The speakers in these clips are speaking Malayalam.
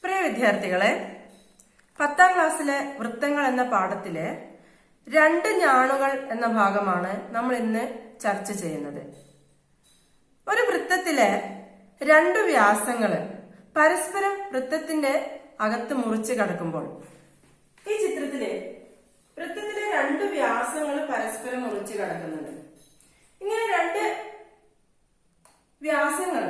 പ്രിയ വിദ്യാർത്ഥികളെ, 10ാം ക്ലാസ്സിലെ വൃത്തങ്ങൾ എന്ന പാഠത്തിലെ രണ്ട് ഞാണുകൾ എന്ന ഭാഗമാണ് നമ്മൾ ഇന്ന് ചർച്ച ചെയ്യുന്നത്. ഒരു വൃത്തത്തിലെ രണ്ട് വ്യാസങ്ങൾ പരസ്പരം വൃത്തത്തിന്റെ അകത്ത് മുറിച്ച് കടക്കുമ്പോൾ, ഈ ചിത്രത്തിലെ വൃത്തത്തിലെ രണ്ട് വ്യാസങ്ങൾ പരസ്പരം മുറിച്ച് കടക്കുന്നുണ്ട്. ഇങ്ങനെ രണ്ട് വ്യാസങ്ങൾ,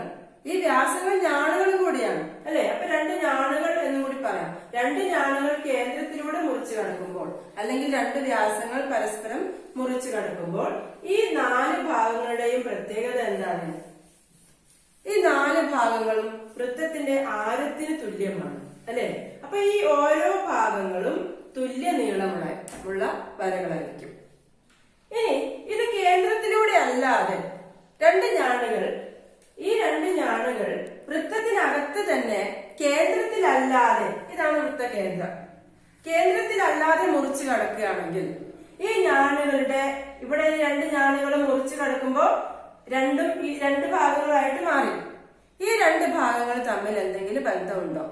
ഈ വ്യാസങ്ങൾ ഞാണുകളും കൂടിയാണ് അല്ലെ? അപ്പൊ രണ്ട് ഞാണുകൾ എന്ന് കൂടി പറയാം. രണ്ട് ഞാണുകൾ കേന്ദ്രത്തിലൂടെ മുറിച്ച് കടക്കുമ്പോൾ, അല്ലെങ്കിൽ രണ്ട് വ്യാസങ്ങൾ പരസ്പരം മുറിച്ച് കടക്കുമ്പോൾ ഈ നാല് ഭാഗങ്ങളുടെയും പ്രത്യേകത എന്താണ്? ഈ നാല് ഭാഗങ്ങളും വൃത്തത്തിന്റെ ആരത്തിന് തുല്യമാണ് അല്ലെ? അപ്പൊ ഈ ഓരോ ഭാഗങ്ങളും തുല്യ നീളമുള്ള വരകളായിരിക്കും. ഇനി ഇത് കേന്ദ്രത്തിലൂടെ അല്ലാതെ രണ്ട് ഞാണുകൾ, ഈ രണ്ട് ഞാണുകൾ വൃത്തത്തിനകത്ത് തന്നെ കേന്ദ്രത്തിലല്ലാതെ, ഇതാണ് വൃത്തകേന്ദ്രം, കേന്ദ്രത്തിലല്ലാതെ മുറിച്ച് കടക്കുകയാണെങ്കിൽ ഈ ഞാണുകളുടെ, ഇവിടെ ഈ രണ്ട് ഞാണുകളും മുറിച്ച് കടക്കുമ്പോൾ രണ്ടും ഈ രണ്ട് ഭാഗങ്ങളായിട്ട് മാറി. ഈ രണ്ട് ഭാഗങ്ങൾ തമ്മിൽ എന്തെങ്കിലും ബന്ധമുണ്ടോ?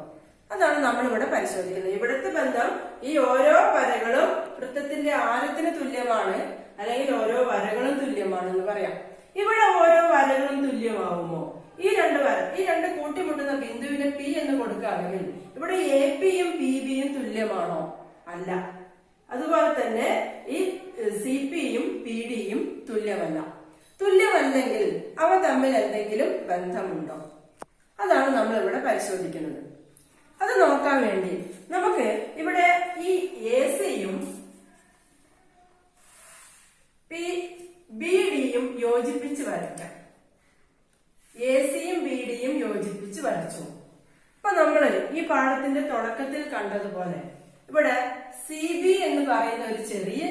അതാണ് നമ്മൾ ഇവിടെ പരിശോധിക്കുന്നത്. ഇവിടുത്തെ ബന്ധം, ഈ ഓരോ വരകളും വൃത്തത്തിന്റെ ആരത്തിന് തുല്യമാണ്, അല്ലെങ്കിൽ ഓരോ വരകളും തുല്യമാണെന്ന് പറയാം. ഇവിടെ ഓരോ വരകളും തുല്യമാവുമോ? ഈ രണ്ട് കൂട്ടിമുട്ടുന്ന ബിന്ദുവിന് പി എന്ന് കൊടുക്കുകയാണെങ്കിൽ ഇവിടെ എ പിയും പി ബിയും തുല്യമാണോ? അല്ല. അതുപോലെ തന്നെ ഈ സി പിയും പി ഡിയും തുല്യമല്ല. തുല്യമല്ലെങ്കിൽ അവ തമ്മിൽ എന്തെങ്കിലും ബന്ധമുണ്ടോ? അതാണ് നമ്മൾ ഇവിടെ പരിശോധിക്കുന്നത്. അത് നോക്കാൻ വേണ്ടി നമുക്ക് ഇവിടെ ഈ എ സിയും ബി ഡിയും യോജിപ്പിച്ച് വരയ്ക്കാം. എ സിയും ബി ഡിയും യോജിപ്പിച്ച് വരച്ചു. അപ്പൊ നമ്മള് ഈ പാഠത്തിന്റെ തുടക്കത്തിൽ കണ്ടതുപോലെ ഇവിടെ സി ബി എന്ന് പറയുന്ന ഒരു ചെറിയ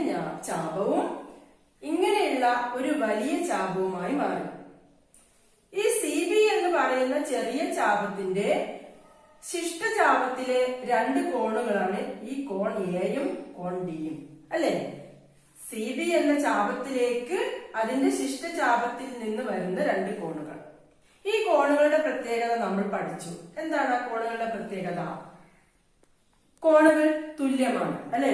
ചാപവും ഇങ്ങനെയുള്ള ഒരു വലിയ ചാപവുമായി മാറി. ഈ സി ബി എന്ന് പറയുന്ന ചെറിയ ചാപത്തിന്റെ ശിഷ്ടചാപത്തിലെ രണ്ട് കോണുകളാണ് ഈ കോൺ എയും കോൺ ഡിയും അല്ലെ? സി ബി എന്ന ചാപത്തിലേക്ക് അതിന്റെ ശിഷ്ടചാപത്തിൽ നിന്ന് വരുന്ന രണ്ട് കോണുകൾ. ഈ കോണുകളുടെ പ്രത്യേകത നമ്മൾ പഠിച്ചു. എന്താണ് ആ കോണുകളുടെ പ്രത്യേകത? കോണുകൾ തുല്യമാണ് അല്ലെ?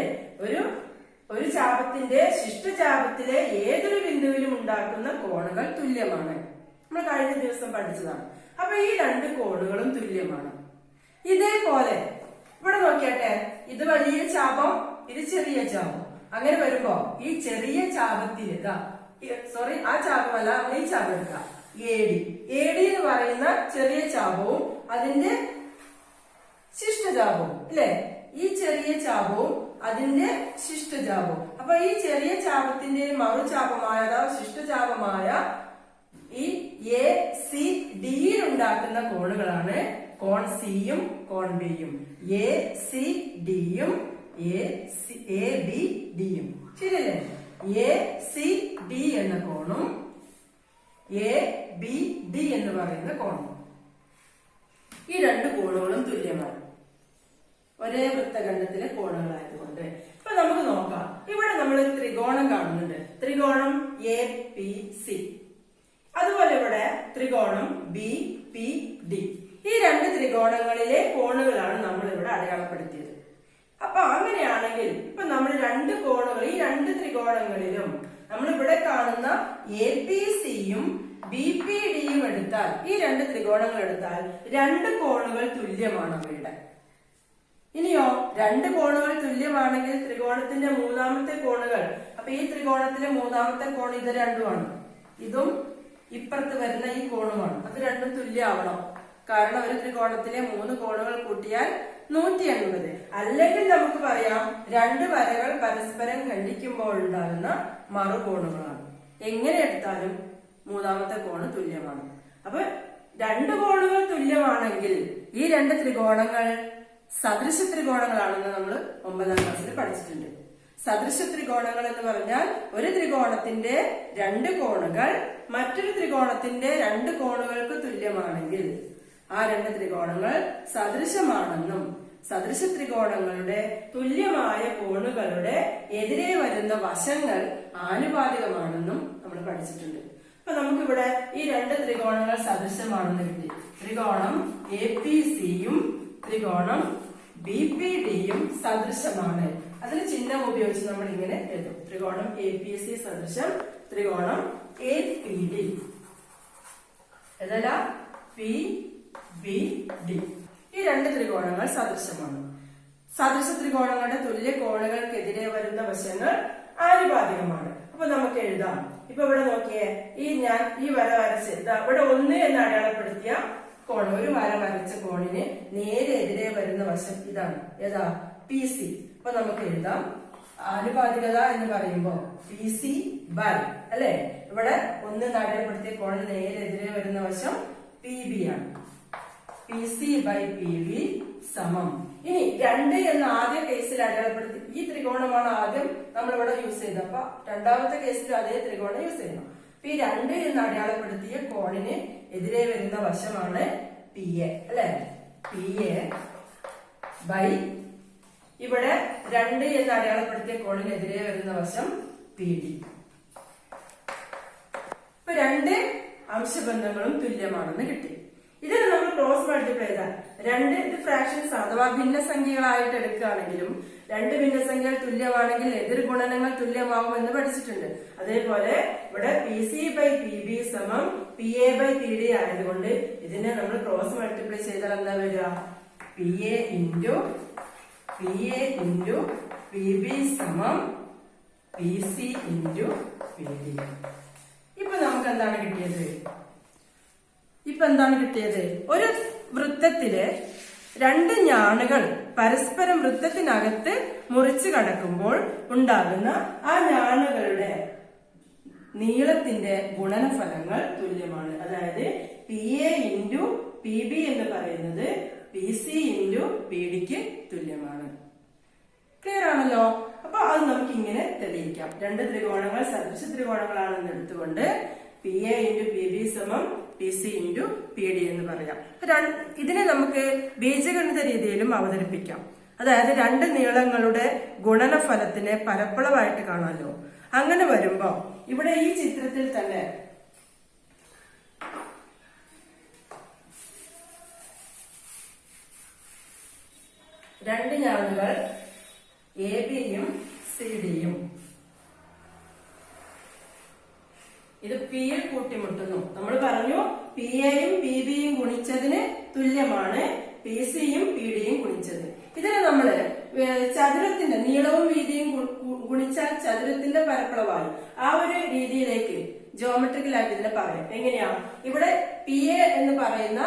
ഒരു ചാപത്തിന്റെ ശിഷ്ടചാപത്തിലെ ഏതൊരു ബിന്ദുവിലും ഉണ്ടാക്കുന്ന കോണുകൾ തുല്യമാണ്. നമ്മൾ കഴിഞ്ഞ ദിവസം പഠിച്ചതാണ്. അപ്പൊ ഈ രണ്ട് കോണുകളും തുല്യമാണ്. ഇതേപോലെ ഇവിടെ നോക്കിയാട്ടെ, ഇത് വലിയ ചാപം, ഇത് ചെറിയ ചാപം. അങ്ങനെ വരുമ്പോ ഈ ചെറിയ ചാപത്തിന്, സോറി ആ ചാപമല്ല, ഈ ചാപം എടുക്കാം, എ ഡി എന്ന് പറയുന്ന ചെറിയ ചാപവും അതിന്റെ ശിഷ്ടചാപവും അല്ലെ? ഈ ചെറിയ ചാപവും അതിന്റെ ശിഷ്ടചാപവും. അപ്പൊ ഈ ചെറിയ ചാപത്തിന്റെ മറുചാപമായ, ശിഷ്ടചാപമായ ഈ എ സി ഡിയിൽ ഉണ്ടാക്കുന്ന കോണുകളാണ് കോൺ സിയും കോൺ ബിയും. എ സി ഡിയും എ ബി ഡിയും, ശരിയല്ലേ? എ സി ഡി എന്ന കോണും എ ബി ഡി എന്ന് പറയുന്ന കോണും, ഈ രണ്ട് കോണുകളും തുല്യമാണ്, ഒരേ വൃത്തഖണ്ഡത്തിലെ കോണുകളായതുകൊണ്ട്. ഇപ്പൊ നമുക്ക് നോക്കാം. ഇവിടെ നമ്മൾ ത്രികോണം കാണുന്നുണ്ട്, ത്രികോണം എ പി സി. അതുപോലെ ഇവിടെ ത്രികോണം ബി പി ഡി. ഈ രണ്ട് ത്രികോണങ്ങളിലെ കോണുകളാണ് നമ്മൾ ഇവിടെ അടയാളപ്പെടുത്തിയത്. അപ്പൊ അങ്ങനെയാണെങ്കിൽ ഇപ്പൊ നമ്മൾ രണ്ട് കോണുകൾ, ഈ രണ്ട് ത്രികോണങ്ങളിലും നമ്മൾ ഇവിടെ കാണുന്ന എ പി സിയും ബി പി ഡിയും എടുത്താൽ, ഈ രണ്ട് ത്രികോണങ്ങൾ എടുത്താൽ രണ്ട് കോണുകൾ തുല്യമാണ് അവയുടെ. ഇനിയോ, രണ്ട് കോണുകൾ തുല്യമാണെങ്കിൽ ത്രികോണത്തിന്റെ മൂന്നാമത്തെ കോണുകൾ, അപ്പൊ ഈ ത്രികോണത്തിലെ മൂന്നാമത്തെ കോൺ ഇത് രണ്ടുമാണ്, ഇതും ഇപ്പുറത്ത് വരുന്ന ഈ കോണുമാണ്. അത് രണ്ടും തുല്യമാവണം. കാരണം ഒരു ത്രികോണത്തിലെ മൂന്ന് കോണുകൾ കൂട്ടിയാൽ 180. അല്ലെങ്കിൽ നമുക്ക് പറയാം രണ്ട് വരകൾ പരസ്പരം ഖണ്ഡിക്കുമ്പോൾ ഉണ്ടാകുന്ന മറുകോണുകളാണ്. എങ്ങനെ എടുത്താലും മൂന്നാമത്തെ കോണ് തുല്യമാണ്. അപ്പൊ രണ്ട് കോണുകൾ തുല്യമാണെങ്കിൽ ഈ രണ്ട് ത്രികോണങ്ങൾ സദൃശ ത്രികോണങ്ങളാണെന്ന് നമ്മൾ 9ാം ക്ലാസ്സിൽ പഠിച്ചിട്ടുണ്ട്. സദൃശ ത്രികോണങ്ങൾ എന്ന് പറഞ്ഞാൽ ഒരു ത്രികോണത്തിന്റെ രണ്ട് കോണുകൾ മറ്റൊരു ത്രികോണത്തിന്റെ രണ്ട് കോണുകൾക്ക് തുല്യമാണെങ്കിൽ ആ രണ്ട് ത്രികോണങ്ങൾ സദൃശമാണെന്നും സദൃശ ത്രികോണങ്ങളുടെ തുല്യമായ കോണുകളുടെ എതിരെ വരുന്ന വശങ്ങൾ ആനുപാതികമാണെന്നും നമ്മൾ പഠിച്ചിട്ടുണ്ട്. അപ്പൊ നമുക്കിവിടെ ഈ രണ്ട് ത്രികോണങ്ങൾ സദൃശമാണെന്ന് കിട്ടി. ത്രികോണം എ പി സിയും ത്രികോണം BPDയും സദൃശമാണ്. അതിന് ചിഹ്നം ഉപയോഗിച്ച് നമ്മൾ ഇങ്ങനെ എഴുതും. ത്രികോണം APC സദൃശം ത്രികോണം APD. ഏതല്ല? PBD. ഈ രണ്ട് ത്രികോണങ്ങൾ സദൃശമാണ്. സദൃശ ത്രികോണങ്ങളുടെ തുല്യ കോണുകൾക്കെതിരെ വരുന്ന വശങ്ങൾ ആനുപാതികമാണ്. അപ്പൊ നമുക്ക് എഴുതാം. ഇപ്പൊ ഇവിടെ നോക്കിയേ, ഞാൻ ഈ വര വരച്ച് ഇവിടെ 1 എന്ന് അടയാളപ്പെടുത്തിയ കോൺ, ഒരു വര വരച്ച കോണിന് നേരെ എതിരെ വരുന്ന വശം ഇതാണ്. ഏതാ? PC. അപ്പൊ നമുക്ക് എഴുതാം, ആനുപാതികത എന്ന് പറയുമ്പോ PC ബൈ, അല്ലെ? ഇവിടെ 1 എന്ന് അടയാളപ്പെടുത്തിയ കോണിന് നേരെ എതിരെ വരുന്ന വശം PB ആണ്. PC ബൈ PB സമം. ഇനി 2 എന്ന ആദ്യ കേസിൽ അടയാളപ്പെടുത്തി ഈ ത്രികോണമാണ് ആദ്യം നമ്മൾ ഇവിടെ യൂസ് ചെയ്തത്. അപ്പൊ രണ്ടാമത്തെ കേസിൽ അതേ ത്രികോണം യൂസ് ചെയ്യണം. അപ്പൊ ഈ 2 എന്ന് അടയാളപ്പെടുത്തിയ കോണിന് എതിരെ വരുന്ന വശമാണ് PA, അല്ലെ? PA ബൈ ഇവിടെ 2 എന്ന് അടയാളപ്പെടുത്തിയ കോണിന് എതിരെ വരുന്ന വശം PD. ഇപ്പൊ 2 അംശബന്ധങ്ങളും തുല്യമാണെന്ന് കിട്ടി. ഇതിന് നമ്മൾ ക്രോസ് മൾട്ടിപ്ലൈ ചെയ്താൽ 2 ഇത് ഫ്രാക്ഷൻസ് അഥവാ ഭിന്നസംഖ്യകളായിട്ട് എടുക്കുകയാണെങ്കിലും 2 ഭിന്നസംഖ്യകൾ തുല്യമാണെങ്കിൽ എതിർ ഗുണനങ്ങൾ തുല്യമാവും എന്ന് പഠിച്ചിട്ടുണ്ട്. അതേപോലെ ഇവിടെ PC ബൈ PB സമം PA ബൈ PD ആയതുകൊണ്ട് ഇതിനെ നമ്മൾ ക്രോസ് മൾട്ടിപ്ലൈ ചെയ്താൽ എന്താ വരിക? PA ഇൻറ്റു PB സമം PC ഇൻറ്റു PD. ഇപ്പൊ നമുക്ക് എന്താണ് കിട്ടിയത്? ഒരു വൃത്തത്തിലെ 2 ഞാണുകൾ പരസ്പരം വൃത്തത്തിനകത്ത് മുറിച്ചു കടക്കുമ്പോൾ ഉണ്ടാകുന്ന ആ ഞാണുകളുടെ നീളത്തിന്റെ ഗുണനഫലങ്ങൾ തുല്യമാണ്. അതായത് PA ഇൻറ്റു PB എന്ന് പറയുന്നത് PC ഇൻറ്റു PDക്ക് തുല്യമാണ്. ക്ലിയർ ആണല്ലോ? അപ്പൊ അത് നമുക്ക് ഇങ്ങനെ തെളിയിക്കാം. 2 ത്രികോണങ്ങൾ സദൃശ ത്രികോണങ്ങളാണെന്ന് എടുത്തുകൊണ്ട് PA ഇൻറ്റു PB സമം PC ഇൻറ്റു PD എന്ന് പറയാം. ഇതിനെ നമുക്ക് ബീജഗണിത രീതിയിലും അവതരിപ്പിക്കാം. അതായത് 2 നീളങ്ങളുടെ ഗുണനഫലത്തിനെ പരപ്പളവായിട്ട് കാണാമല്ലോ. അങ്ങനെ വരുമ്പോ ഇവിടെ ഈ ചിത്രത്തിൽ തന്നെ രണ്ട് ഞാണുകൾ ABയും CDയും ഇത് P യിൽ കൂട്ടിമുട്ടുന്നു. നമ്മൾ പറഞ്ഞു PAയും PBയും ഗുണിച്ചതിന് തുല്യമാണ് PCയും PDയും ഗുണിച്ചത്. ഇതിനെ നമ്മള് ചതുരത്തിന്റെ നീളവും വീതിയും ഗുണിച്ചാൽ ചതുരത്തിന്റെ പരപ്പളവായി ആ ഒരു രീതിയിലേക്ക് ജോമെട്രിക്കലായിട്ട് ഇതിനെ പറയാം. എങ്ങനെയാ? ഇവിടെ PA എന്ന് പറയുന്ന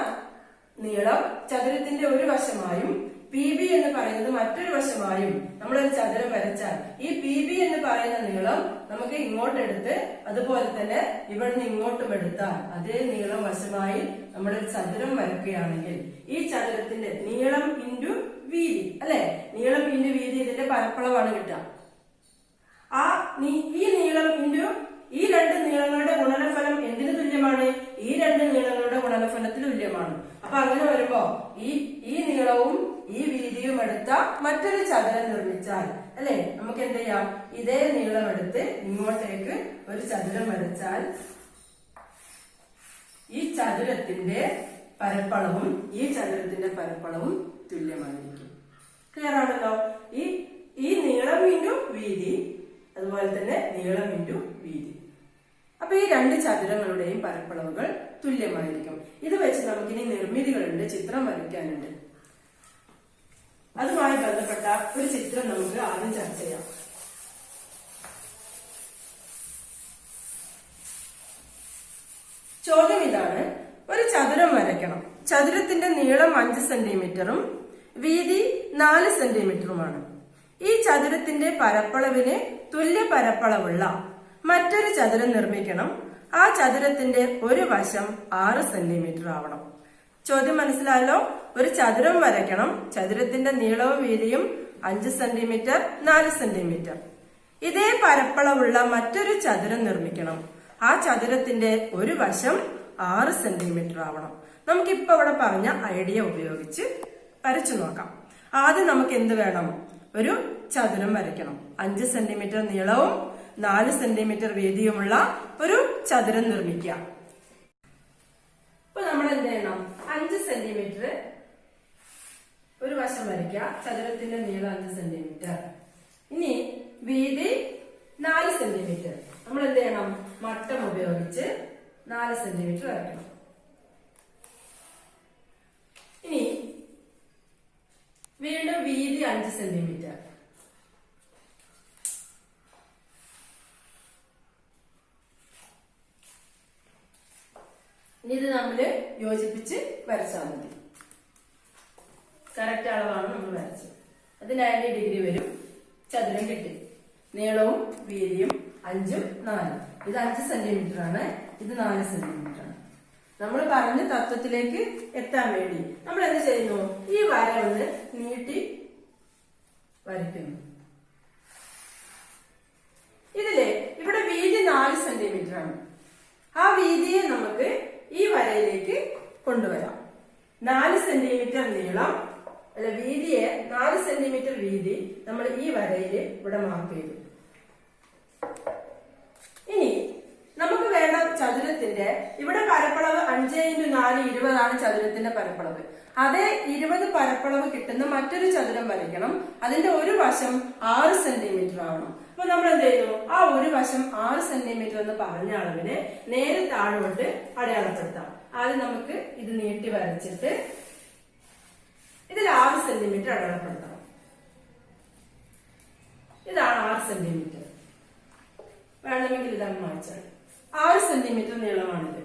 നീളം ചതുരത്തിന്റെ ഒരു വശമായും PB എന്ന് പറയുന്നത് മറ്റൊരു വശമായും നമ്മളൊരു ചതുരം വരച്ചാൽ ഈ PB എന്ന് പറയുന്ന നീളം നമുക്ക് ഇങ്ങോട്ടെടുത്ത് അതുപോലെ തന്നെ ഇവിടുന്ന് ഇങ്ങോട്ടും എടുത്താൽ അതേ നീളം വശമായി നമ്മളൊരു ചതുരം വരയ്ക്കുകയാണെങ്കിൽ ഈ ചതുരത്തിന്റെ നീളം ഇൻറ്റു വീതി, അല്ലെ? നീളം ഇൻറ്റു വീതി ഇതിന്റെ പരപ്പളവാണ് കിട്ടുക. ഈ നീളം ഇൻറ്റു ഈ 2 നീളങ്ങളുടെ ഗുണനഫലം എന്തിനു തുല്യമാണ്? ഈ 2 നീളങ്ങളുടെ ഗുണനഫലത്തിന് തുല്യമാണ്. അപ്പൊ അങ്ങനെ വരുമ്പോ ഈ നീളവും ഈ വീതിയും എടുത്ത മറ്റൊരു ചതുരം നിർമ്മിച്ചാൽ, അല്ലെ, നമുക്ക് എന്ത് ചെയ്യാം? ഇതേ നീളം എടുത്ത് ഇങ്ങോട്ടേക്ക് ഒരു ചതുരം വരച്ചാൽ ഈ ചതുരത്തിന്റെ പരപ്പളവും ഈ ചതുരത്തിന്റെ പരപ്പളവും തുല്യമായിരിക്കും. ക്ലിയർ ആണല്ലോ? ഈ നീളം ഇൻറ്റു വീതി അതുപോലെ തന്നെ നീളം ഇൻറ്റു വീതി. അപ്പൊ ഈ 2 ചതുരങ്ങളുടെയും പരപ്പളവുകൾ തുല്യമായിരിക്കും. ഇത് വെച്ച് നമുക്കിനി നിർമ്മിതികളുണ്ട്, ചിത്രം വരയ്ക്കാനുണ്ട്. അതുമായി ബന്ധപ്പെട്ട ഒരു ചിത്രം നമുക്ക് ആദ്യം ചർച്ച ചെയ്യാം. ചോദ്യം ഇതാണ്: ഒരു ചതുരം വരയ്ക്കണം. ചതുരത്തിന്റെ നീളം 5 സെന്റിമീറ്ററും വീതി 4 സെന്റിമീറ്ററുമാണ്. ഈ ചതുരത്തിന്റെ പരപ്പളവിന് തുല്യ പരപ്പളവുള്ള മറ്റൊരു ചതുരം നിർമ്മിക്കണം. ആ ചതുരത്തിന്റെ ഒരു വശം 6 സെന്റിമീറ്റർ ആവണം. ചോദ്യം മനസ്സിലായല്ലോ? ഒരു ചതുരം വരയ്ക്കണം. ചതുരത്തിന്റെ നീളവും വീതിയും 5 സെന്റിമീറ്റർ 4 സെന്റിമീറ്റർ. ഇതേ പരപ്പളവുള്ള മറ്റൊരു ചതുരം നിർമ്മിക്കണം. ആ ചതുരത്തിന്റെ ഒരു വശം 6 സെന്റിമീറ്റർ ആവണം. നമുക്കിപ്പോ ഇവിടെ പറഞ്ഞ ഐഡിയ ഉപയോഗിച്ച് വരച്ചു നോക്കാം. ആദ്യം നമുക്ക് എന്ത് വേണം? ഒരു ചതുരം വരയ്ക്കണം. 5 സെന്റിമീറ്റർ നീളവും 4 സെന്റിമീറ്റർ വീതിയുമുള്ള ഒരു ചതുരം നിർമ്മിക്കുക. ഇപ്പൊ നമ്മൾ എന്ത് ചെയ്യണം? 5 സെന്റിമീറ്റർ ഒരു വശം വരയ്ക്കാം. ചതുരത്തിന്റെ നീളം 5 സെന്റിമീറ്റർ. ഇനി വീതി 4 സെന്റിമീറ്റർ. നമ്മൾ എന്ത് ചെയ്യണം? മട്ടം ഉപയോഗിച്ച് 4 സെന്റിമീറ്റർ വരയ്ക്കണം. ഇനി വീണ്ടും വീതി 5 സെന്റിമീറ്റർ. ഇനി ഇത് നമ്മൾ യോജിപ്പിച്ച് വരച്ചാൽ മതി. കറക്റ്റ് അളവാണ് നമ്മൾ വരച്ചത്. അത് 90 ഡിഗ്രി വരും. ചതുരം കിട്ടി. നീളവും വീതിയും 5ഉം 4ഉം. ഇത് 5 സെന്റിമീറ്റർ ആണ്, ഇത് 4 സെന്റിമീറ്റർ ആണ്. നമ്മൾ പറഞ്ഞ തത്വത്തിലേക്ക് എത്താൻ വേണ്ടി നമ്മൾ എന്ത് ചെയ്യുന്നു? ഈ വര ഒന്ന് നീട്ടി വരയ്ക്കുന്നു. ഇതില് ഇവിടെ വീതി 4 സെന്റിമീറ്റർ ആണ്. ആ വീതിയെ നമുക്ക് ഈ വരയിലേക്ക് കൊണ്ടുവരാം. 4 സെന്റിമീറ്റർ നീളം അല്ല, വീതിയെ 4 സെന്റിമീറ്റർ വീതി നമ്മൾ ഈ വരയില് ഇവിടെ മാർക്ക് ചെയ്തു. ഇനി നമുക്ക് വേണ്ട ചതുരത്തിന്റെ ഇവിടെ പരപ്പളവ് 5 × 4 20 ആണ് ചതുരത്തിന്റെ പരപ്പളവ്. അതേ 20 പരപ്പളവ് കിട്ടുന്ന മറ്റൊരു ചതുരം വരയ്ക്കണം. അതിന്റെ ഒരു വശം 6 സെന്റിമീറ്റർ ആവണം. അപ്പൊ നമ്മൾ എന്ത് ചെയ്യുന്നു? ആ ഒരു വശം 6 സെന്റിമീറ്റർ എന്ന് പറഞ്ഞ അളവിനെ നേരെ താഴോട്ട് അടയാളപ്പെടുത്താം. ആദ്യം നമുക്ക് ഇത് നീട്ടി വരച്ചിട്ട് ഇതിൽ 6 സെന്റിമീറ്റർ അടയാളപ്പെടുത്തണം. ഇതാണ് 6 സെന്റിമീറ്റർ. വേണമെങ്കിൽ ഇതാണ് മായ്ച്ചാൽ 6 സെന്റിമീറ്റർ നീളമാണിത്.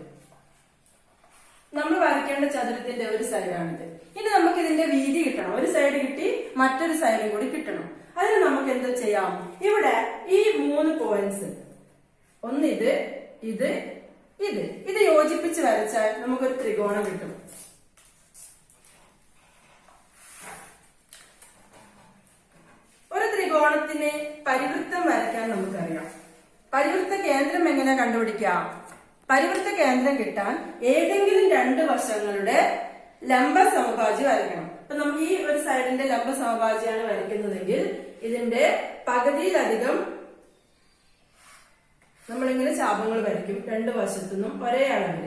നമ്മൾ വരയ്ക്കേണ്ട ചതുരത്തിന്റെ ഒരു സൈഡാണിത്. ഇനി നമുക്ക് ഇതിന്റെ വീതി കിട്ടണം. ഒരു സൈഡ് കിട്ടി, മറ്റൊരു സൈഡും കൂടി കിട്ടണം. അതിന് നമുക്ക് എന്താ ചെയ്യാം? ഇവിടെ ഈ 3 പോയിന്റ്സ്, ഒന്ന് ഇത്, ഇത്, ഇത് യോജിപ്പിച്ച് വരച്ചാൽ നമുക്കൊരു ത്രികോണം കിട്ടും. ഒരു ത്രികോണത്തിന് പരിവൃത്തം വരയ്ക്കാൻ നമുക്കറിയാം. പരിവൃത്ത കേന്ദ്രം എങ്ങനെ കണ്ടുപിടിക്കാം? പരിവൃത്ത കേന്ദ്രം കിട്ടാൻ ഏതെങ്കിലും 2 വശങ്ങളുടെ ലംബ സമഭാജി വരയ്ക്കണം. അപ്പൊ നമുക്ക് ഈ ഒരു സൈഡിന്റെ ലംബ സമഭാജിയാണ് വരയ്ക്കുന്നതെങ്കിൽ ഇതിന്റെ പകുതിയിലധികം നമ്മളിങ്ങനെ ചാപങ്ങൾ വരയ്ക്കും. 2 വശത്തുനിന്നും ഒരേ അളവിൽ.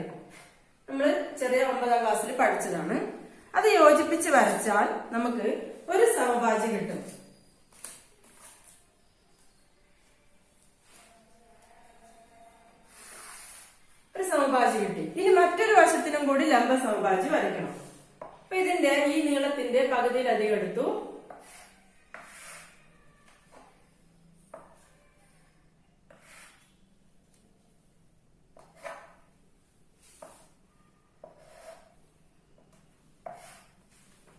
നമ്മൾ ചെറിയ 9ാം ക്ലാസ്സിൽ പഠിച്ചതാണ്. അത് യോജിപ്പിച്ച് വരച്ചാൽ നമുക്ക് ഒരു സമഭാജി കിട്ടും. ഒരു സമഭാജി കിട്ടി. ഇനി മറ്റൊരു വശത്തിനും കൂടി ലംബ സമഭാജി വരയ്ക്കണം. അപ്പൊ ഇതിന്റെ ഈ നീളത്തിന്റെ പകുതിയിലധികം എടുത്തു.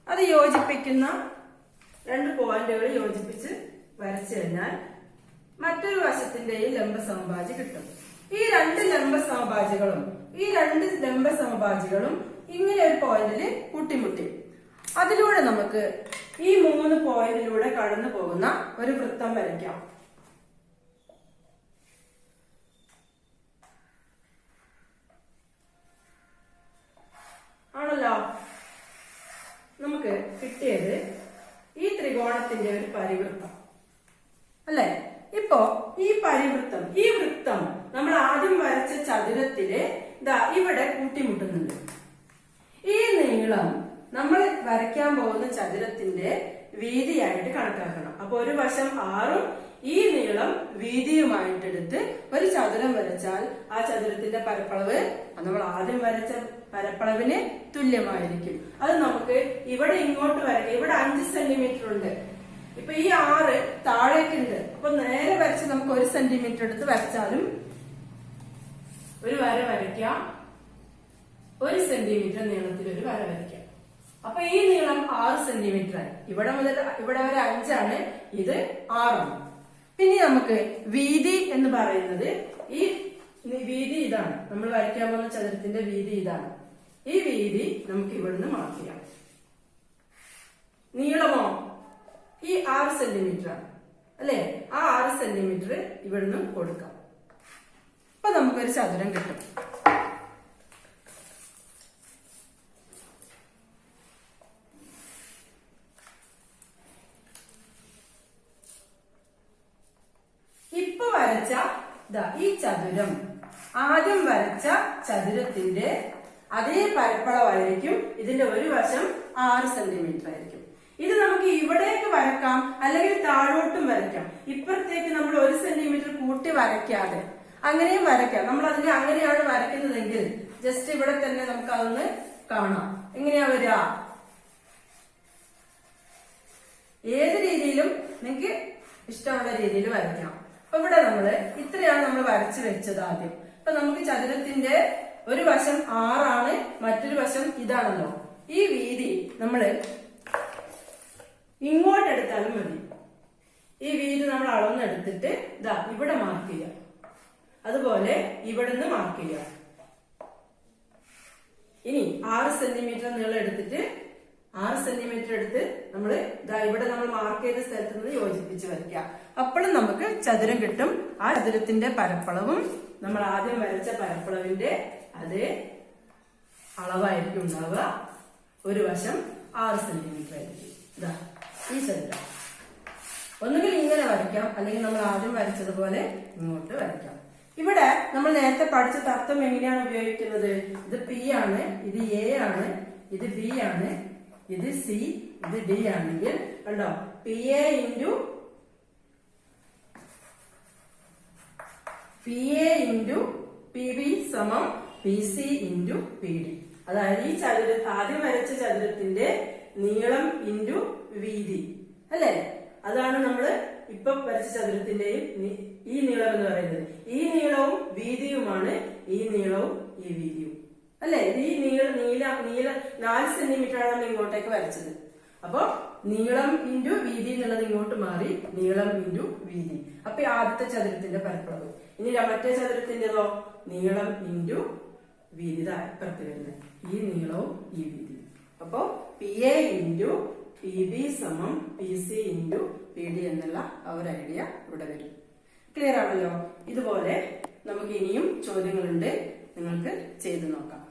അത് യോജിപ്പിക്കുന്ന 2 പോയിന്റുകൾ യോജിപ്പിച്ച് വരച്ചു കഴിഞ്ഞാൽ മറ്റൊരു വശത്തിന്റെയും ലംബ സമഭാജി കിട്ടും. ഈ 2 ലംബ സമഭാജികളും ഇങ്ങനെ ഒരു പോയിന്റിൽ കൂട്ടിമുട്ടി. അതിലൂടെ നമുക്ക് ഈ 3 പോയിന്റിലൂടെ കടന്നു പോകുന്ന ഒരു വൃത്തം വരയ്ക്കാം. ആണല്ലോ. നമുക്ക് കിട്ടിയത് ഈ ത്രികോണത്തിന്റെ ഒരു പരിവൃത്തം അല്ലെ? ഇപ്പോ ഈ പരിവൃത്തം, ഈ വൃത്തം നമ്മൾ ആദ്യം വരച്ച ചതുരത്തില് ഇവിടെ കൂട്ടിമുട്ടുന്നുണ്ട്. ഈ നീളം നമ്മൾ വരയ്ക്കാൻ പോകുന്ന ചതുരത്തിന്റെ വീതിയായിട്ട് കണക്കാക്കണം. അപ്പൊ ഒരു വശം 6ഉം ഈ നീളം വീതിയുമായിട്ടെടുത്ത് ഒരു ചതുരം വരച്ചാൽ ആ ചതുരത്തിന്റെ പരപ്പളവ് നമ്മൾ ആദ്യം വരച്ച പരപ്പളവിന് തുല്യമായിരിക്കും. അത് നമുക്ക് ഇവിടെ ഇങ്ങോട്ട് വരയ്ക്കാം. ഇവിടെ 5 സെന്റിമീറ്റർ ഉണ്ട്. ഇപ്പൊ ഈ 6 താഴേക്കുണ്ട്. അപ്പൊ നേരെ വരച്ച് നമുക്ക് 1 സെന്റിമീറ്റർ എടുത്ത് വരച്ചാലും ഒരു വര വരയ്ക്കാം. 1 സെന്റിമീറ്റർ നീളത്തിൽ ഒരു വര വരയ്ക്കാം. അപ്പൊ ഈ നീളം 6 സെന്റിമീറ്റർ ആയി. ഇവിടെ മുതൽ ഇവിടെ വരെ 5 ആണ്, ഇത് 6 ആണ്. പിന്നെ നമുക്ക് വീതി എന്ന് പറയുന്നത്, ഈ വീതി ഇതാണ്. നമ്മൾ വരയ്ക്കാൻ പോകുന്ന ചതുരത്തിന്റെ വീതി ഇതാണ്. ഈ വീതി നമുക്ക് ഇവിടുന്ന് മാർക്ക് ചെയ്യാം. നീളമോ ഈ 6 സെന്റിമീറ്റർ ആണ് അല്ലെ? ആ 6 സെന്റിമീറ്റർ ഇവിടുന്ന് കൊടുക്കാം. അപ്പൊ നമുക്കൊരു ചതുരം കിട്ടും. ഇപ്പൊ വരച്ച ഈ ചതുരം, ആദ്യം വരച്ച ചതുരത്തിന്റെ അതേ പരപ്പളവായിരിക്കും. ഇതിന്റെ ഒരു വശം 6 സെന്റിമീറ്റർ ആയിരിക്കും. നമുക്ക് ഇവിടേക്ക് വരക്കാം, അല്ലെങ്കിൽ താഴോട്ടും വരയ്ക്കാം. ഇപ്പുറത്തേക്ക് നമ്മൾ 1 സെന്റിമീറ്റർ കൂട്ടി വരയ്ക്കാതെ അങ്ങനെയും വരയ്ക്കാം. നമ്മൾ അതിനെ അങ്ങനെയാണ് വരയ്ക്കുന്നതെങ്കിൽ ജസ്റ്റ് ഇവിടെ തന്നെ നമുക്ക് അതൊന്ന് കാണാം. എങ്ങനെയാ വരിക? ഏത് രീതിയിലും നിങ്ങൾക്ക് ഇഷ്ടമുള്ള രീതിയിൽ വരയ്ക്കാം. അപ്പൊ ഇവിടെ നമ്മള് ഇത്രയാണ് നമ്മൾ വരച്ചു വെച്ചത് ആദ്യം. അപ്പൊ നമുക്ക് ചതുരത്തിന്റെ ഒരു വശം 6 ആണ്, മറ്റൊരു വശം ഇതാണല്ലോ. ഈ വീതി നമ്മള് ഇങ്ങോട്ട് എടുത്താലും മതി. ഈ വീതി നമ്മൾ അളന്നെടുത്തിട്ട് ഇതാ ഇവിടെ മാർക്ക് ചെയ്യാം. അതുപോലെ ഇവിടുന്ന് മാർക്ക് ചെയ്യാം. ഇനി 6 സെന്റിമീറ്റർ നീളം എടുത്തിട്ട് 6 സെന്റിമീറ്റർ എടുത്ത് നമ്മൾ ഇതാ ഇവിടെ നമ്മൾ മാർക്ക് ചെയ്ത സ്ഥലത്ത് നിന്ന് യോജിപ്പിച്ച് വരയ്ക്കാം. അപ്പോഴും നമുക്ക് ചതുരം കിട്ടും. ആ ചതുരത്തിന്റെ പരപ്പളവും നമ്മൾ ആദ്യം വരച്ച പരപ്പളവിന്റെ അതേ അളവായിരിക്കും ഉണ്ടാവുക. ഒരു വശം 6 സെന്റിമീറ്റർ ആയിരിക്കും. ഇതാ ഈ ചതുരം ഒന്നുകിൽ ഇങ്ങനെ വരയ്ക്കാം, അല്ലെങ്കിൽ നമ്മൾ ആദ്യം വരച്ചതുപോലെ ഇങ്ങോട്ട് വരയ്ക്കാം. ഇവിടെ നമ്മൾ നേരത്തെ പഠിച്ച തത്വം എങ്ങനെയാണ് ഉപയോഗിക്കുന്നത്? ഇത് പി ആണ്, ഇത് എ ആണ്, ഇത് ബി ആണ്, ഇത് സി, ഇത് ഡി ആണെങ്കിൽ കണ്ടോ, P A into P B സമം P C into P D. അതായത് ഈ ആദ്യം വരച്ച ചതുരത്തിന്റെ നീളം ഇൻറ്റു വീതി അല്ലെ, അതാണ് നമ്മള് ഇപ്പൊ വരച്ച ചതുരത്തിന്റെയും ഈ നീളം എന്ന് പറയുന്നത്. ഈ നീളവും വീതിയുമാണ് ഈ നീളവും ഈ വീതിയും അല്ലെ. ഈ നീള 4 സെന്റിമീറ്റർ ആണ് നമ്മൾ ഇങ്ങോട്ടേക്ക് വരച്ചത്. അപ്പൊ നീളം ഇൻറ്റു വീതി എന്നുള്ളത് ഇങ്ങോട്ട് മാറി നീളം ഇൻറ്റു വീതി. അപ്പൊ ആദ്യത്തെ ചതുരത്തിന്റെ പരപ്പളവ്. ഇനി മറ്റേ ചതുരത്തിന്റെതോ നീളം ഇൻറ്റു വീതി ഇപ്പുറത്ത് വരുന്നത് ഈ നീളവും ഈ വീതിയും. അപ്പോ P A into P B സമം P C into P D എന്നുള്ള ആ ഒരു ഐഡിയ ഇവിടെ വരും. ക്ലിയർ ആണല്ലോ? ഇതുപോലെ നമുക്ക് ഇനിയും ചോദ്യങ്ങളുണ്ട്, നിങ്ങൾക്ക് ചെയ്തു നോക്കാം.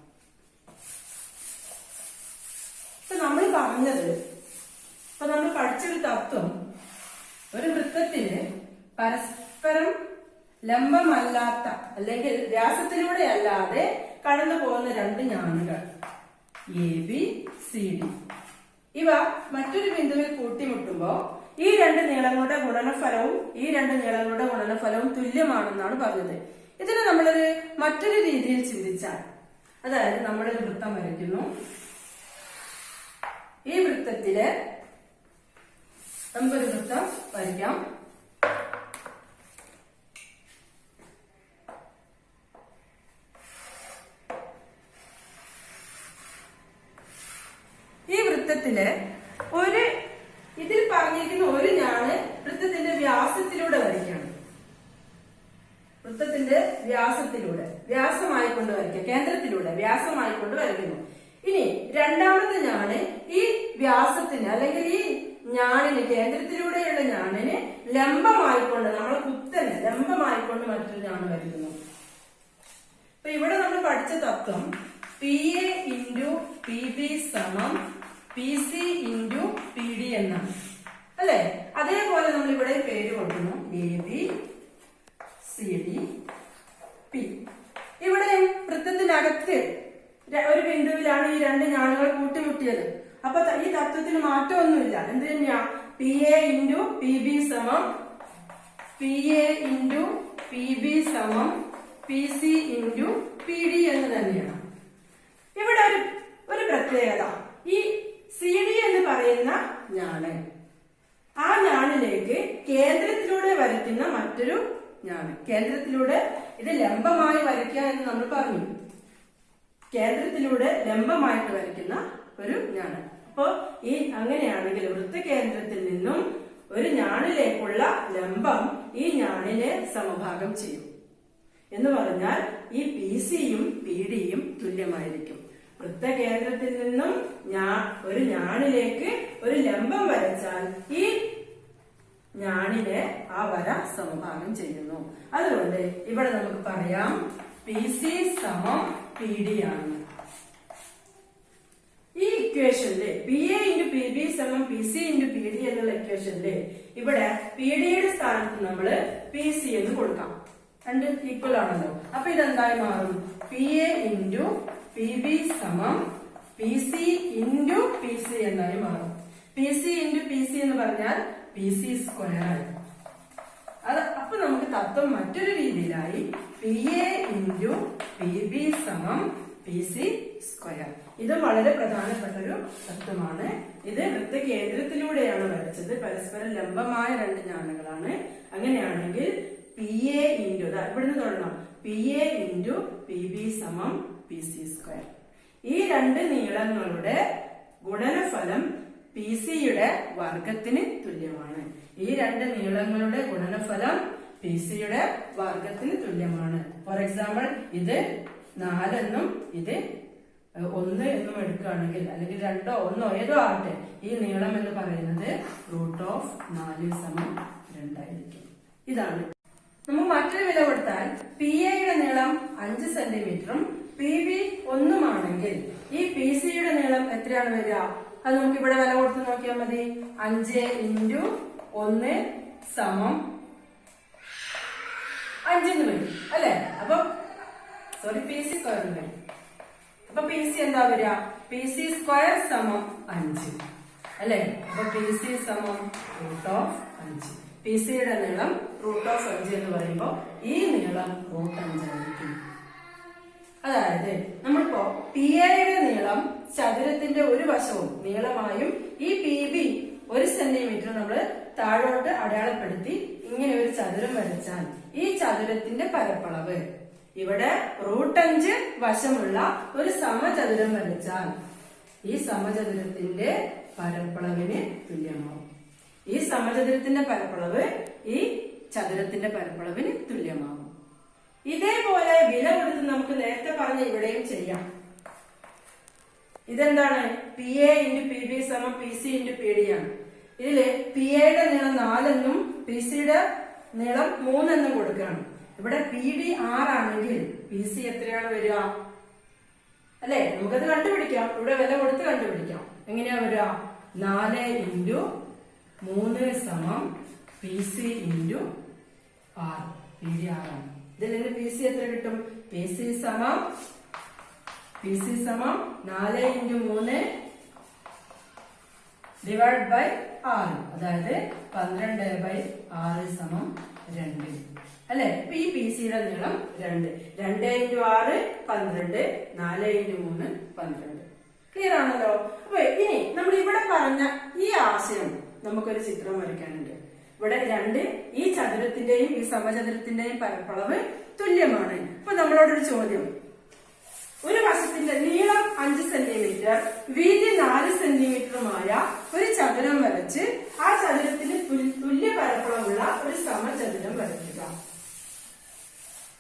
ഇപ്പൊ നമ്മൾ പറഞ്ഞത്, ഇപ്പൊ നമ്മൾ പഠിച്ചൊരു തത്വം, ഒരു വൃത്തത്തിന് പരസ്പരം ലംബമല്ലാത്ത അല്ലെങ്കിൽ വ്യാസത്തിലൂടെ അല്ലാതെ കടന്നു പോകുന്ന 2 ഞാണുകൾ എ ബി സി ഡി, ഇവ മറ്റൊരു ബിന്ദുവിൽ കൂട്ടിമുട്ടുമ്പോ ഈ 2 നീളങ്ങളുടെ ഗുണനഫലവും ഈ 2 നീളങ്ങളുടെ ഗുണനഫലവും തുല്യമാണെന്നാണ് പറഞ്ഞത്. ഇതിനെ നമ്മളൊരു മറ്റൊരു രീതിയിൽ ചിന്തിച്ചാൽ, അതായത് നമ്മളൊരു വൃത്തം വരയ്ക്കുന്നു. ഈ വൃത്തത്തില് നമുക്കൊരു വൃത്തം വരയ്ക്കാം. ഈ വൃത്തത്തില് ഇതിൽ പറഞ്ഞിരിക്കുന്ന ഒരു ഞാണ് വൃത്തത്തിന്റെ വ്യാസത്തിലൂടെ വരയ്ക്കുകയാണ്. വൃത്തത്തിന്റെ വ്യാസത്തിലൂടെ, വ്യാസമായിക്കൊണ്ട് വരയ്ക്കുക, കേന്ദ്രത്തിലൂടെ വ്യാസമായിക്കൊണ്ട് വരയ്ക്കുന്നു. ഇനി രണ്ടാമത്തെ ഞാണ് ഈ വ്യാസത്തിന് അല്ലെങ്കിൽ ഈ ഞാണിന്, കേന്ദ്രത്തിലൂടെയുള്ള ഞാണിന് ലംബമായിക്കൊണ്ട്, നമ്മളെ കുത്തനെ ലംബമായിക്കൊണ്ട് മറ്റൊരു ഞാണ് വരയ്ക്കുന്നു. അപ്പൊ ഇവിടെ നമ്മൾ പഠിച്ച തത്വം P A into P B സമം P C into P D എന്നാണ് അല്ലെ. അതേപോലെ നമ്മൾ ഇവിടെ പേര് കൊടുക്കുന്നു A B C D P. ഇവിടെ വൃത്തത്തിനകത്ത് ഒരു ബിന്ദുവിലാണ് ഈ 2 ഞാണുകൾ കൂട്ടിമുട്ടിയത്. അപ്പൊ ഈ തത്വത്തിന് മാറ്റമൊന്നുമില്ല. എന്ത് തന്നെയാ? P A into P B സമം P A into P B സമം P C into P D എന്ന് തന്നെയാണ്. ഇവിടെ ഒരു പ്രത്യേകത, ഈ സി ഡി എന്ന് പറയുന്ന ഞാണ്, ആ ഞാണിലേക്ക് കേന്ദ്രത്തിലൂടെ വരയ്ക്കുന്ന മറ്റൊരു ഞാണ്, കേന്ദ്രത്തിലൂടെ ഇത് ലംബമായി വരയ്ക്കുക എന്ന് നമ്മൾ പറഞ്ഞു. കേന്ദ്രത്തിലൂടെ ലംബമായിട്ട് വരയ്ക്കുന്ന ഒരു ഞാണ്. അപ്പോ ഈ അങ്ങനെയാണെങ്കിൽ വൃത്തകേന്ദ്രത്തിൽ നിന്നും ഒരു ഞാണിലേക്കുള്ള ലംബം ഈ ഞാണിനെ സമഭാഗം ചെയ്യും എന്ന് പറഞ്ഞാൽ ഈ പി സിയും പി ഡിയും തുല്യമായിരിക്കും. വൃത്തകേന്ദ്രത്തിൽ നിന്നും ഒരു ഞാണിലേക്ക് ഒരു ലംബം വരച്ചാൽ ഈ ഞാണിനെ ആ വര സമഭാഗം ചെയ്യുന്നു. അതുകൊണ്ട് ഇവിടെ നമുക്ക് പറയാം പി സി സമം പി ഡി ആണ്. ഈ ഇക്വേഷനില് P A into P B സമം P C into P D എന്നുള്ള ഇക്വേഷനില് ഇവിടെ പി ഡിയുടെ സ്ഥാനത്ത് നമ്മള് പി സി എന്ന് കൊടുക്കാം. 2 ഈക്വൽ ആണല്ലോ. അപ്പൊ ഇതെന്തായി മാറും? P A into P B സമം P C into P C എന്നായി മാറും. PC into PC എന്ന് പറഞ്ഞാൽ PC സ്ക്വയർ ആയി. അത് അപ്പൊ നമുക്ക് തത്വം മറ്റൊരു രീതിയിലായി PA into PB സമം PC സ്ക്വയർ. ഇത് വളരെ പ്രധാനപ്പെട്ട ഒരു തത്വമാണ്. ഇത് വൃത്തകേന്ദ്രത്തിലൂടെയാണ് വരച്ചത്. പരസ്പരം ലംബമായ രണ്ട് ഞാണുകളാണ്. അങ്ങനെയാണെങ്കിൽ PA into ഇവിടുന്ന് തുടങ്ങാം. PA into PB സമം PC സ്ക്വയർ. ഈ രണ്ട് നീളങ്ങളുടെ ഗുണനഫലം PCയുടെ വർഗത്തിന് തുല്യമാണ്. ഈ രണ്ട് നീളങ്ങളുടെ ഗുണനഫലം PCയുടെ വർഗത്തിന് തുല്യമാണ്. ഫോർ എക്സാമ്പിൾ ഇത് 4 എന്നും ഇത് 1 എന്നും എടുക്കുകയാണെങ്കിൽ, അല്ലെങ്കിൽ 2 1 ഏതോ ആവട്ടെ, ഈ നീളം എന്ന് പറയുന്നത് √4 സമം 2 ആയിരിക്കും. ഇതാണ്. നമുക്ക് മറ്റൊരു വില കൊടുത്താൽ PAയുടെ നീളം 5 സെന്റിമീറ്ററും PB 1 ആണെങ്കിൽ ഈ PCയുടെ നീളം എത്രയാണ് വരിക? അത് നമുക്ക് ഇവിടെ വില കൊടുത്ത് നോക്കിയാൽ മതി. 5 into 1 സമം 5 എന്ന് വരും അല്ലെ? അപ്പൊ PC സ്ക്വയർ വരും. അപ്പൊ PC എന്താ വരിക? PC സ്ക്വയർ സമം 5 അല്ലെ? അപ്പൊ PC സമം √5. PCയുടെ നീളം √5 എന്ന് പറയുമ്പോ ഈ നീളം √5 ആയിരിക്കും. അതായത് നമ്മളിപ്പോ PAയുടെ നീളം ചതുരത്തിന്റെ ഒരു വശവും നീളമായും ഈ PB 1 സെന്റിമീറ്റർ നമ്മൾ താഴോട്ട് അടയാളപ്പെടുത്തി ഇങ്ങനെ ഒരു ചതുരം വരച്ചാൽ ഈ ചതുരത്തിന്റെ പരപ്പളവ് ഇവിടെ √5 വശമുള്ള ഒരു സമചതുരം വരച്ചാൽ ഈ സമചതുരത്തിന്റെ പരപ്പളവിന് തുല്യമാവും. ഈ സമചതുരത്തിന്റെ പരപ്പളവ് ഈ ചതുരത്തിന്റെ പരപ്പളവിന് തുല്യമാവും. ഇതേപോലെ വില കൊടുത്ത് നമുക്ക് നേരത്തെ പറഞ്ഞ ഇവിടെയും ചെയ്യാം. ഇതെന്താണ്? PA into PB സമം PC into PD ആണ്. ഇതില് PAയുടെ നീളം 4 എന്നും PCയുടെ നീളം 3 എന്നും കൊടുക്കുകയാണ്. ഇവിടെ PD 6 ആണെങ്കിൽ PC എത്രയാണ് വരിക? അല്ലെ? നമുക്കത് കണ്ടുപിടിക്കാം. ഇവിടെ വില കൊടുത്ത് കണ്ടുപിടിക്കാം. എങ്ങനെയാ വരിക? 4 into 3 സമം PC into 6. PD 6 ആണ്. ഇതിൽ നിന്ന് PC എത്ര കിട്ടും? PC സമം 4 into 3 ഡിവൈഡ് ബൈ 6. അതായത് 12/6 സമം 2 അല്ലെ? ഈ PCയുടെ നീളം 2. 2 into 6 12, 4 into 3 12. ക്ലിയർ ആണല്ലോ? അപ്പൊ ഇനി നമ്മൾ ഇവിടെ പറഞ്ഞ ഈ ആശയം നമുക്കൊരു ചിത്രം വരയ്ക്കാനുണ്ട്. ഇവിടെ 2 ഈ ചതുരത്തിന്റെയും ഈ സമചതുരത്തിന്റെയും പരപ്പളവ് തുല്യമാണ്. അപ്പൊ നമ്മളോടൊരു ചോദ്യം. ഒരു വശത്തിന്റെ നീളം 5 സെന്റിമീറ്റർ വീതി 4 സെന്റിമീറ്ററുമായ ഒരു ചതുരം വരച്ച് ആ ചതുരത്തിന് തുല്യ പരപ്പളമുള്ള ഒരു സമചതുരം വരയ്ക്കുക.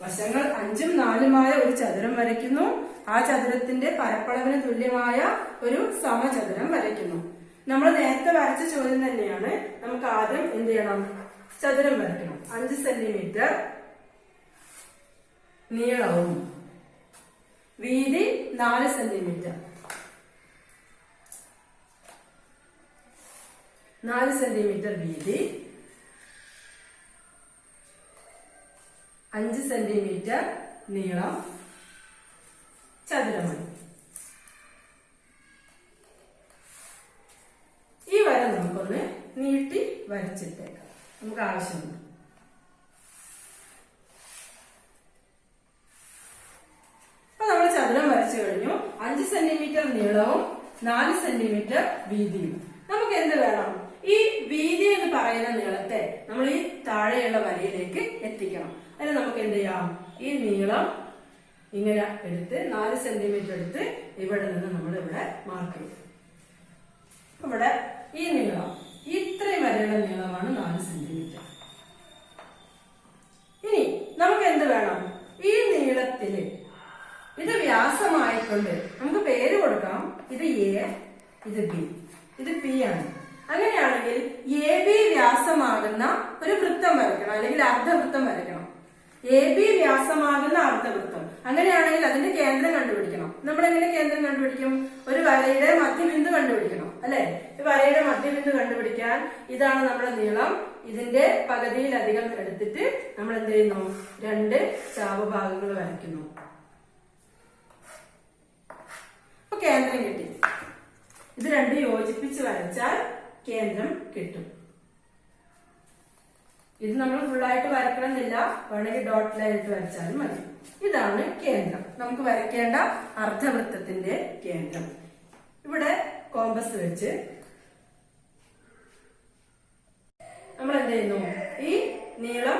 വശങ്ങൾ 5ഉം 4ഉമായ ഒരു ചതുരം വരയ്ക്കുന്നു. ആ ചതുരത്തിന്റെ പരപ്പളവിന് തുല്യമായ ഒരു സമചതുരം വരയ്ക്കുന്നു. നമ്മൾ നേരത്തെ വരച്ച ചോദ്യം തന്നെയാണ്. നമുക്ക് ആദ്യം എന്ത് ചെയ്യണം? ചതുരം വരയ്ക്കണം. 5 സെന്റിമീറ്റർ നീളവും വീതി 4 സെന്റിമീറ്റർ. 4 സെന്റിമീറ്റർ വീതി, 5 സെന്റിമീറ്റർ നീളം ചതുരമാണ്. ഈ വര നമുക്കൊന്ന് നീട്ടി വരച്ചിട്ടേക്കാം. നമുക്ക് ആവശ്യമുണ്ട്. നമ്മൾ ചതുരം വരച്ചു കഴിഞ്ഞു. 5 സെന്റിമീറ്റർ നീളവും 4 സെന്റിമീറ്റർ വീതിയും. നമുക്ക് എന്ത് വേണം? ഈ വീതി എന്ന് പറയുന്ന നീളത്തെ നമ്മൾ ഈ താഴെയുള്ള വരയിലേക്ക് എത്തിക്കണം. അതിന് നമുക്ക് എന്ത് ചെയ്യാം? ഈ നീളം ഇങ്ങനെ എടുത്ത് 4 സെന്റിമീറ്റർ എടുത്ത് ഇവിടെ നിന്ന് നമ്മൾ ഇവിടെ മാർക്ക് ചെയ്യും. ഇവിടെ ഈ നീളം ഇത്രയും വരെയുള്ള നീളമാണ് 4 സെന്റിമീറ്റർ. ഇനി നമുക്ക് എന്ത് വേണം? ഈ നീളത്തില് ഇത് വ്യാസമായിക്കൊണ്ട് നമുക്ക് പേര് കൊടുക്കാം. ഇത് A, ഇത് B, ഇത് P ആണ്. അങ്ങനെയാണെങ്കിൽ AB വ്യാസമാകുന്ന ഒരു വൃത്തം വരയ്ക്കണം, അല്ലെങ്കിൽ അർദ്ധവൃത്തം വരയ്ക്കണം. AB വ്യാസമാകുന്ന അർദ്ധവൃത്തം. അങ്ങനെയാണെങ്കിൽ അതിന്റെ കേന്ദ്രം കണ്ടുപിടിക്കണം. നമ്മൾ എങ്ങനെ കേന്ദ്രം കണ്ടുപിടിക്കും? ഒരു വരയുടെ മധ്യബിന്ദു കണ്ടുപിടിക്കണം അല്ലെ? ഈ വരയുടെ മധ്യബിന്ദു കണ്ടുപിടിക്കാൻ ഇതാണ് നമ്മുടെ നീളം. ഇതിന്റെ പകുതിയിലധികം എടുത്തിട്ട് നമ്മൾ എന്ത് ചെയ്യുന്നു? 2 ചാപഭാഗങ്ങൾ വരയ്ക്കുന്നു. കേന്ദ്രം കിട്ടി. ഇത് 2 യോജിപ്പിച്ച് വരച്ചാൽ കേന്ദ്രം കിട്ടും. ഇത് നമ്മൾ ഫുള്ളായിട്ട് വരക്കണമെന്നില്ല, വേണമെങ്കിൽ ഡോട്ട് ലൈൻ ഇട്ട് വരച്ചാലും മതി. ഇതാണ് കേന്ദ്രം, നമുക്ക് വരയ്ക്കേണ്ട അർദ്ധവൃത്തത്തിന്റെ കേന്ദ്രം. ഇവിടെ കോമ്പസ് വെച്ച് നമ്മൾ എന്ത് ചെയ്യുന്നു, ഈ നീളം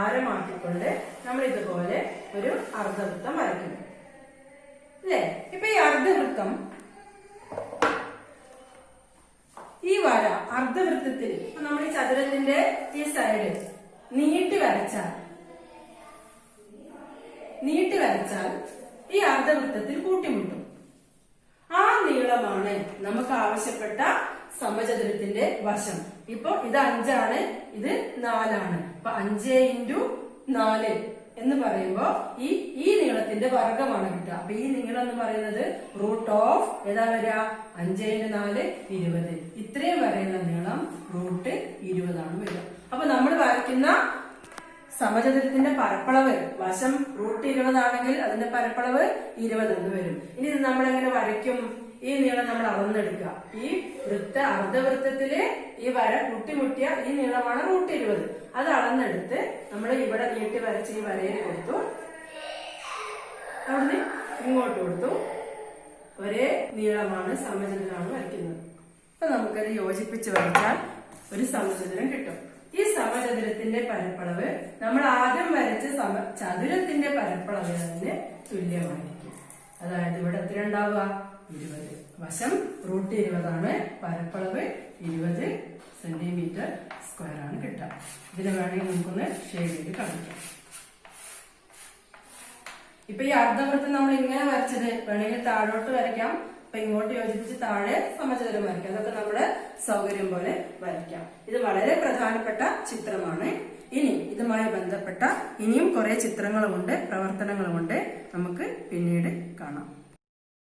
ആരമാക്കിക്കൊണ്ട് നമ്മൾ ഇതുപോലെ ഒരു അർദ്ധവൃത്തം വരയ്ക്കുന്നു അല്ലേ. ഇപ്പൊ ഈ അർദ്ധവൃത്തം, ഈ വര അർദ്ധവൃത്തത്തിൽ നമ്മൾ ഈ ചതുരത്തിന്റെ ഈ സൈഡ് നീട്ടി വരച്ചാൽ ഈ അർദ്ധവൃത്തത്തിൽ കൂട്ടിമുട്ടും. ആ നീളമാണ് നമുക്ക് ആവശ്യപ്പെട്ട സമചതുരത്തിന്റെ വശം. ഇപ്പൊ ഇത് 5 ആണ്, ഇത് 4 ആണ്. അപ്പൊ 5 × 4 എന്ന് പറയുമ്പോ ഈ നീളത്തിന്റെ വർഗമാണ് കിട്ടുക. അപ്പൊ ഈ നീളം എന്ന് പറയുന്നത് റൂട്ട് ഓഫ് ഏതാ വരിക, 5 × 4 20. ഇത്രയും വരെയുള്ള നീളം റൂട്ട് 20 ആണ് വരിക. അപ്പൊ നമ്മൾ വരയ്ക്കുന്ന സമചതുരത്തിന്റെ പരപ്പളവ് വശം റൂട്ട് 20 ആണെങ്കിൽ അതിന്റെ പരപ്പളവ് 20 എന്ന് വരും. ഇനി ഇത് നമ്മൾ എങ്ങനെ വരയ്ക്കും, ഈ നീളം നമ്മൾ അളന്നെടുക്കുക. ഈ അർദ്ധവൃത്തത്തില് ഈ വര കൂട്ടിമുട്ടിയ ഈ നീളമാണ് റൂട്ട് 20. അത് അളന്നെടുത്ത് നമ്മൾ ഇവിടെ നീട്ടി വരച്ച് ഈ വരയിൽ കൊടുത്തു, അവിടുന്ന് ഇങ്ങോട്ട് കൊടുത്തു. ഒരേ നീളമാണ്, സമചതുരമാണ് വരയ്ക്കുന്നത്. അപ്പൊ നമുക്കത് യോജിപ്പിച്ച് വരച്ചാൽ ഒരു സമചതുരം കിട്ടും. ഈ സമചതുരത്തിന്റെ പരപ്പളവ് നമ്മൾ ആദ്യം വരച്ച ചതുരത്തിന്റെ പരപ്പളവിന് തുല്യമായിരിക്കും. അതായത് ഇവിടെ എത്ര ഉണ്ടാവുക, 20. വശം റൂട്ട് 20 ആണ്, പരപ്പളവ് 20 സെന്റിമീറ്റർ സ്ക്വയർ ആണ് കിട്ടുക. ഇതിന് വേണമെങ്കിൽ നമുക്കൊന്ന് ഷെയ്ഡ് ചെയ്ത് കാണിക്കാം. ഇപ്പൊ ഈ അർദ്ധവൃത്തം നമ്മൾ ഇങ്ങനെ വരച്ചത് വേണമെങ്കിൽ താഴോട്ട് വരയ്ക്കാം. അപ്പൊ ഇങ്ങോട്ട് യോജിപ്പിച്ച് താഴെ സമചതുരം വരയ്ക്കാം. അതൊക്കെ നമ്മുടെ സൗകര്യം പോലെ വരയ്ക്കാം. ഇത് വളരെ പ്രധാനപ്പെട്ട ചിത്രമാണ്. ഇനി ഇതുമായി ബന്ധപ്പെട്ട ഇനിയും കുറെ ചിത്രങ്ങളുമുണ്ട്, പ്രവർത്തനങ്ങളുമുണ്ട്.